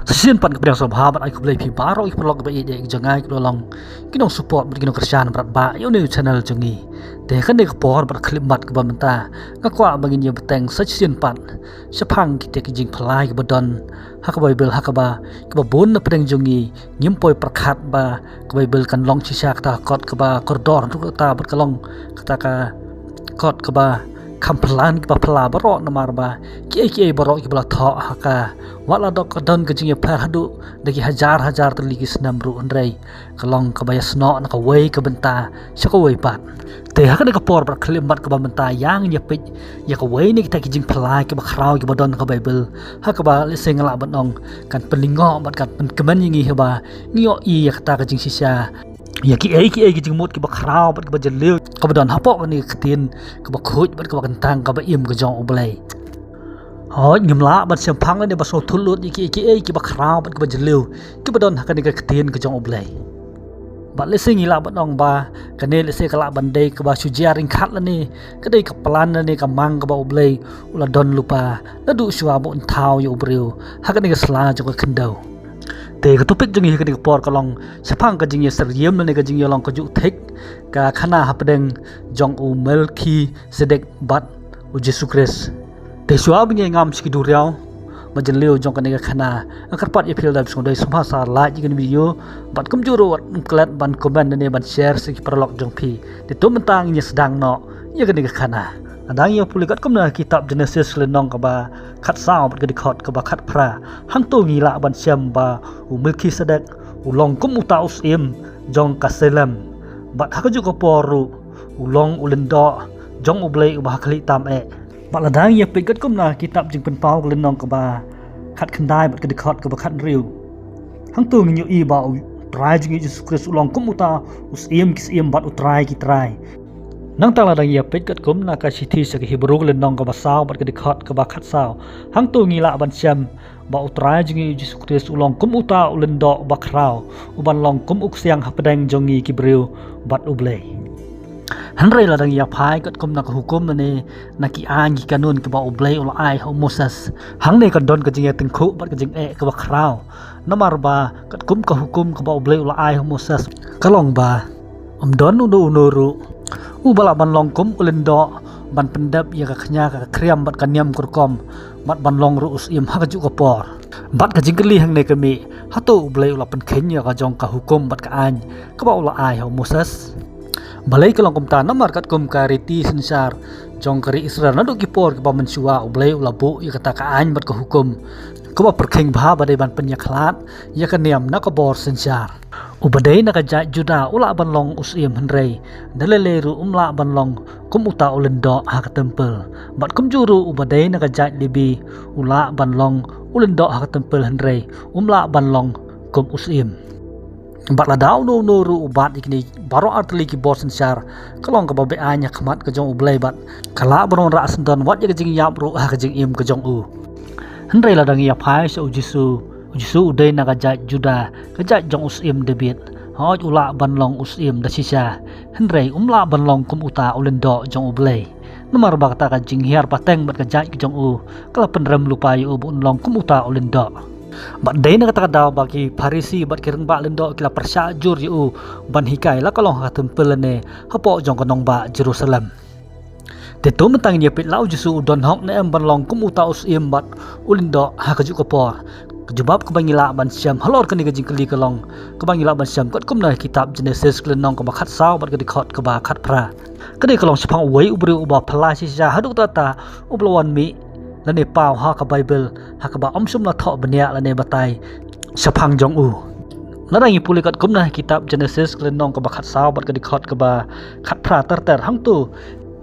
Sesian pan kepada sahabat ai kublai pi baro ik perlok ba ide jangai kedolong kinong support ber kinong kerjaan berat ba yo ni channel jongi te kan de kepor ber klimat ke bamenta ngakwa bangin ye beteng sesian pan sepang kite kijing pelai ke badon hak bible hak ba ke babon na pedeng jongi nyimpoi perkhat ba ke bible kan long sisa kata kot ke ba koridor tu kata ber kalong kata ka kot ke ba kampelan ke pala baro namar ba ki baro ke bala tho haka wala dok don ke jing par hadu dagi hajar terligi senam ru andrei kalong ke baya sno na ka wei ke benta sako wei pat te haka de ka por ber klimat ke benta yang ye pit ya ka wei ni kita ki jing pala ke ba khrau ke badon ka bible haka ba le sing la banong kan pelingo bat kan kemen yingi ba ngio i ya kata ke jing sisa ya ki jing mut ki ba khrau bat ke ba jeleu ka badon hapok ni ketin ke ba khuj bat ke ba kentang ka ba im ke jong oblai hoi ngimla bat siam phang ni ba so thulut ki ba khrau bat ke ba jeleu ki ba don hakan ni ka ketin ke jong oblai bat le sing ila bat ong ba kane le se kala bandai ke ba sujar ring khat la ni ka dei ka plan ni ka mang ka ba oblai ula don lupa la du shwa bo thau yo breu hakan ni ka sla jong ka kendau te ka topik jong hi ka ni por ka long sepang ka jing ye seriem ni ka jing ye long ka ju thek ka khana hapdeng jong u melki sedek bat u jesu kris te shwa bi ngam ski du riau majen leo jong ka ni ka khana akar pat ye phil da song dai suma sa la ji kan video bat kum juro klat ban comment ni ban share si perlok jong phi te to mentang ye sedang no ye ka ni ka khana adang ye pulikat kum na kitab Genesis lenong ka ba khat sao bat ka dikhot ka ba khat pra hang to ngi la ban siam ba u milki sedek u long kum uta usim jong ka selam bat hakaju ko poru ulong ulendo jong ublei u ba khali tam e bat ladang ye pikat kum na kitab jing pen pau lenong ka ba khat khandai bat ka dikhot ka ba khat riu hang to ngi i ba u trai jing Jesus Christ ulong kum uta usim kisim bat utrai ki trai nang tala dang ya pet kat kum na ka sithi sa Hebrew len nong ka basau bat ka dikhot ka ba khat sao hang tu ngi la ban siam ba utrai jingi Jesus Christ ulong kum uta ulen do ba khrau uban long kum uk siang hapdeng jongi ki breu bat ublei hanrei la dang ya phai kat kum na ka hukum na ne na ki an ki kanun ka ba ublei ul ai ho Moses hang ne ka don ka jingi ting khu bat ka jing e ka ba khrau namar ba kat kum ka hukum ka ba ublei ul ai ho Moses kalong ba don unu bala ban long kum ulendo ban pendap ya ka khnya ka kriam bat kanyam kurkom bat ban long ru usim ha ka ju ka por bat ka jingli hang ne ka mi hato blai ula pen khenya ka jong ka hukum bat ka an ka ba ula ai ha Moses balai ka long kum ta namar kat kum ka riti sensar jong kari Israel na do ki por ka ba mensua blai ula bu ya ka ta ka an bat ka hukum ka ba perkheng bha ba dai ban penya khlat ya ka niam na ka bor sensar ubadai na kajai juda ula banlong usim henrei daleleru umla banlong kum uta ulendo ha ka tempel bat kum juru ubadai na kajai libi ula banlong ulendo ha ka tempel henrei umla banlong kum usim bat la daw no ru ubat ikni baro artli ki bosen sar kalong ka babe anya khmat ka jong ublai bat kala baron ra asndon wat ya ka jing yap ru ha ka jing im ka jong u henrei la dang ya phai so Jisu udai na kajat juda kajat jong usim debit hoj ula banlong usim da sisa henrei umla banlong kum uta ulendo jong ublei nomor bakta ka jing hiar pateng bat kajat ki jong u kala penrem lupai u bunlong kum uta ulendo bat dei na kata daw bagi Farisi bat kireng ba lendo kila persya jur yu ban hikai la kalong ha tempel ne hapo jong kanong ba Jerusalem te to mentang ye pit lau Jisu don hok ne em banlong kum uta usim bat ulendo ha kaju ko por kejubab kebangila ban siam halor kani gajing keli kalong kebangila ban siam kat kum na kitab Genesis klenong ka bakhat sao bat ka dikhot ka ba khat pra kani kalong sepang wei ubri uba phala si ja haduk tata ublawan mi lane pau ha ka Bible ha ka ba omsum la tho bania lane batai sepang jong u ladang puli kat kum na kitab Genesis klenong ka bakhat sao bat ka dikhot ka ba khat pra ter hang tu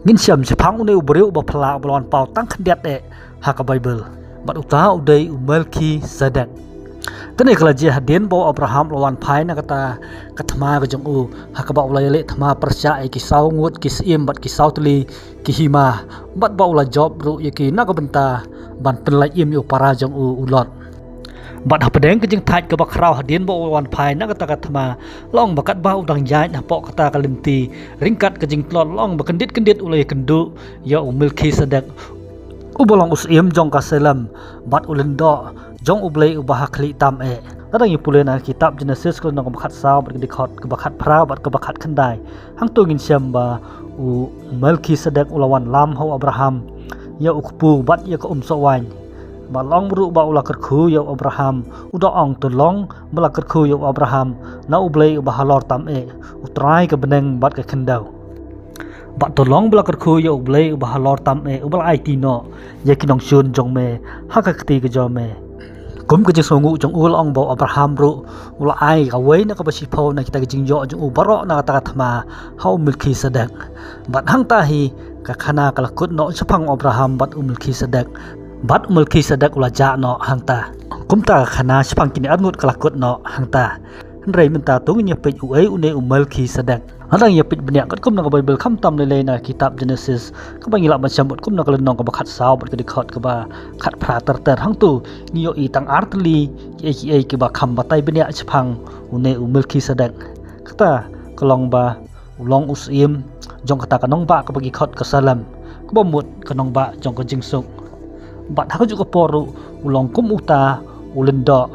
ngin siam sepang ne ubri uba phala ublawan pau tang khandiat e ha ka Bible bat uta udai umelki sedek kene kala je hadin bo Abraham lawan phai na kata kathma ka jong u hakaba ulai le thama persya e ki saw ngut ki sim bat ki saw tli ki hima bat ba ula job ru ye ki na ka benta ban penlai im yu para jong u ulot bat hapdeng ke jing thaj ka ba khrau hadin bo wan phai na kata kathma long bakat ba udang jai na po kata kalimti ringkat ke jing tlot long ba kendit ulai kendu ya umilki sedek ubolong usim jong ka selam bat ulendo jong ublei ubah kli tam Ladang yang pulih na kitab Genesis kalau nak kebakat saw berkedikot kebakat pra bat kebakat kendai hang tu ngin siam ba u Melkisedek ulawan lam hau Abraham ya ukpu bat ya ke sowan ba long ru ba ula kerku ya Abraham uda ong tu long bala kerku ya Abraham na ublei ubah halor tam utrai ke beneng bat ke kendau bat tu long bala kerku ya ublei ubah halor tam ubal ai tino ya kinong syun jong me haka keti ke jome kum ke jeng songu jong ul ong bau Abraham ru ula ai ka wei na ka basi pho na kita ke jing yo jong u baro na ta thma hau Melkisedek bat hang ta hi ka khana ka lakut no chapang Abraham bat Melkisedek bat Melkisedek ula ja no hang ta kum ta khana chapang kini adngut ka lakut no hang ta rei menta tu nya pe u ei une Melkisedek Hadang ya pit banyak kat kum nak Bible kam tam lele na kitab Genesis ka bangila macam bot kum nak lenong ka bakat saw bot ka dikhat ka ba khat prater ter hang tu ngiyo itang artli ki ke ba kam batai banyak chapang une Melkisedek kata kelong ba ulong usim jong kata kanong ba ka bagi khat ka salam ka bomut kanong ba jong ka jingsuk bat ha ka ju ka poru ulong kum uta ulenda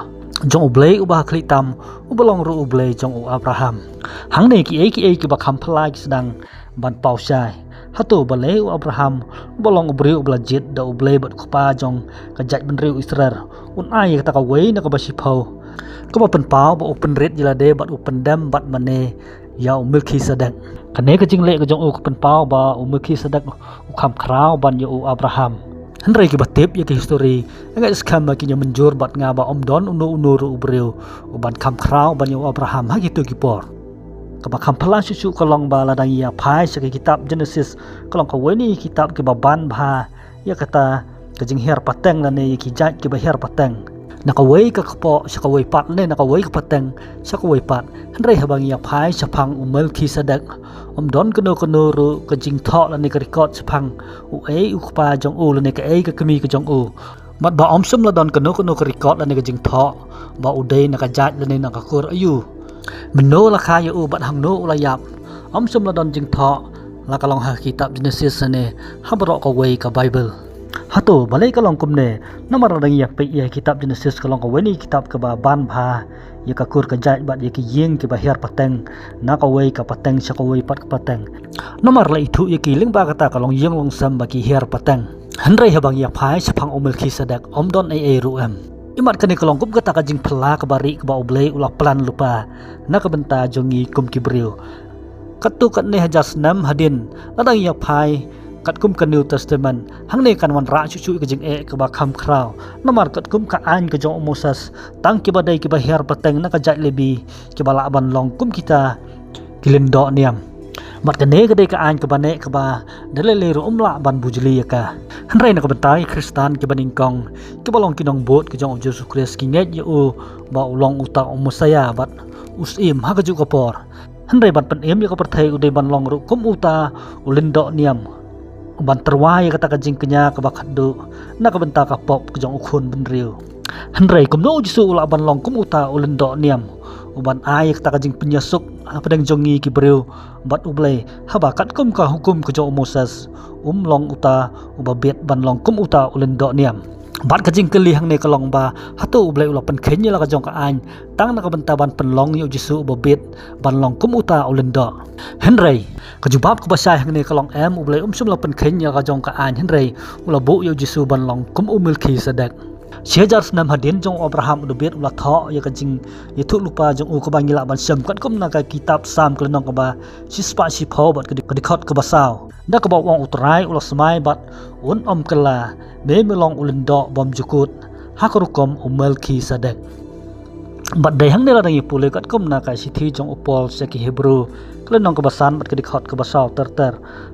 jong ublei ubah kli tam ubalong ru ublei jong u Abraham hang ne ki ki ba kham phlai ki sedang ban pau sai hatu balei u Abraham ubalong ubri ubla jit da ublei bat kpa jong ka jat ben riu Israel un ai ka ka wei na ka basi phau ka ba pen pau ba open red jila de bat open dam bat mane ya Melkisedek kane ka jing le ka jong u ka pen pau ba Melkisedek u kham krau ban ya u Abraham Henry ke batip ya ke history enggak skam kinya menjur bat ngaba om don unu ru ubreu uban kam krau ban yo Abraham ha gitu kipor ka ba kam phala susu kolong ba ladang ya phai sa kitab Genesis kolong ka weni kitab ke baban bha ya kata ka jing her pateng la ne ki jat ke ba her pateng nakawei ka kpo sa kawei pat ne nakawei ka pateng sa kawei pat Henry habang ya phai sa phang Melkisedek om don kono ru ka jing tho la ne ka record sa phang u ei u pa jong u la ne ka ei ka kemi ka jong u mat ba om sum la don kono ka record la ne ka jing tho ba u dei na ka jat la ne na ka kur ayu meno la kha ya u bat hang no la yap om sum la don jing tho la ka long ha kitab Genesis ne ha bro ka wei ka Bible hatu balai kalong kumne namar dang ya pe ya kitab Genesis kalong ka weni kitab ka ba ban bha ya ka kur ka jat bat ya ki yeng ki ba her pateng na ka wei ka pateng sa ka wei pat ka pateng namar la itu ya ki ling ba kata kalong yeng long sam ba ki her pateng Henry habang ya phai sa phang Melkisedek om don ai ru am imat kani kalong kum kata ka jing phla ka bari ka ba oblei ula plan lupa na ka benta jongi kum ki brio katu kat ne hajas nam hadin ladang ya phai kat kum ka New Testament hang ne kan wan ra chu ka jing ka ba kham krau namar kat kum ka an ka jong Moses tang ki badai ki ba her pateng na ka jat lebi ki ba la ban long kum kita kilendo niam mat ka ne ka dei ka an ka ba ne ka ba dele ru la ban bujli ka hanrai na ka bentai Kristan ki baning kong ki ba long kinong bot ki jong Jesus Christ ki nget yu ba ulong uta Mosiah bat usim ha ka ju ka por hanrai bat pen em ya ka perthai udai ban long ru kum uta ulendo niam ban terwai kata ka jing kenya ka bakadu na ka benta ka pop ka jong ukhun ben riu Henry kum no jisu ula ban long kum uta ulendo niam uban ai kata ka jing penyasuk padang jongi ki breu bat ublei haba kat kum ka hukum ka jong Moses long uta ubabet ban long kum uta ulendo niam bat ka jing keli hang ne ka long ba hatu ublei ula pen khenya la ka jong ka an tang na ka benta ban pen long yu jisu ubabet ban long kum uta ulendo Henry kajubab ka basai hang ne ka long em ublei sum la pen khenya ka jong ka an Henry ula bu yu jisu ban long kum Melkisedek Syajar senam hadin jong Abraham udubet ula tho ya ka jing ya thu lupa jong u ka bangila ban sam kat kum na ka kitab sam ka nong ka ba sispa si pho bat ka dikhat ka basaw da ka ba wong utrai ula smai bat un om kala me melong ulendo bom jukut hakrukom Melkisedek bat dai hang ne la dang pule kat kum na ka sithi jong upol se ki Hebrew ka nong ka basan bat ka dikhat ka basaw ter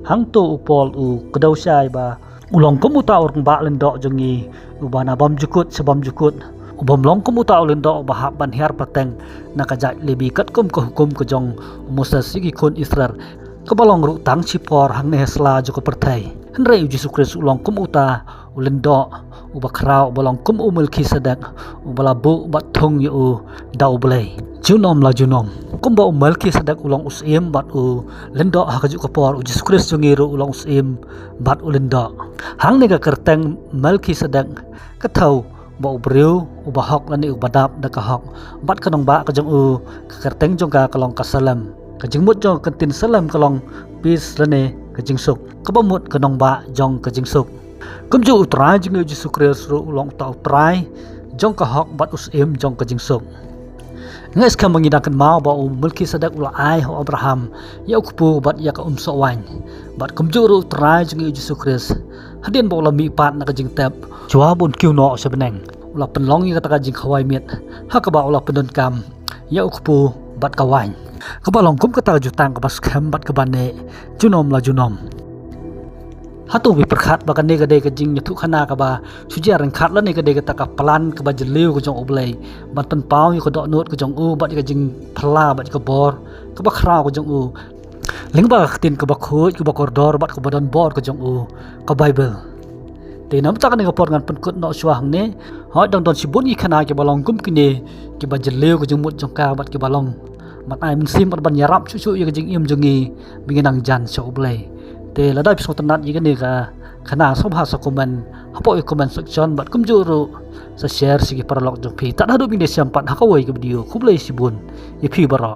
hang tu upol u kedau sai ba ulong kum uta orang ba lendo jongi ubana bom jukut sebom jukut ubom long kum uta lendo ba ban her pateng na ka jat lebi kat kum ka hukum ka jong Moses gi kun Israel ka balong ru tang chipor hang ne hesla joko perthai Henry Jesus Christ ulong kum uta ulendo uba krau balong kum Melkisedek ubala bu bat thong yu dau blai junom la junom kum ba Melkisedek ulong usim bat u lendo ha ka ju ka por Jesus Christ jongi ru ulong usim bat ulendo hang ne ka kerteng Melkisedek ka thau ba ubriu ubahok lani ubadap da kahok bat kanong ba kajong u kakerteng jong ka kalong kasalam kajing mut jong kantin salam kalong pis lani kajing suk kabamut kanong ba jong kajing suk kumju utrai jing Yesus Kristus ulong ta utrai jong kahok bat usim jong kajing suk ngai skam mengidangkan mau ba mulki sadak ula ai ho Abraham ya ukpu bat ya ka sowan bat kumju ru utrai jing Yesus Kristus hadin ba ula mi pat na kajing tep chua bun kiu no sebeneng ula penlong ya kata kajing khawai miet ha ka ba ula pendon kam ya ukpu bat kawan ka ba long kum kata jutang ka bas kham bat ka bane junom la junom hatu bi perkhat ba kan ne ka jing nyu khana ka ba suja ran khat la ne ka de ka ka plan ka ba jeliu ka jong oblei bat pen pau yu ka do not ka jong u bat ka jing phla bat ka bor ka ba khra ka jong u ling ba tin ka ba khoi ka ba kordor bat ka ba don bor ka jong u ka bible te nam tak ne ka por ngan pen kut no shwa hang ne ho dong don sibun i khana ke balong kum kine ke ba jeliu ka jong mut jong ka bat ke balong mat ai min sim bat ban yarap chu chu ye ka jing im jongi binginang jan sho oblei te la dai pisong tanat yiga ni ka khana so bha sa kuman hapo kuman section bat kum juru sa share sigi paralog jong phi ta hadu bin de siam pat hakawai ke video khublei sibun ye phi bara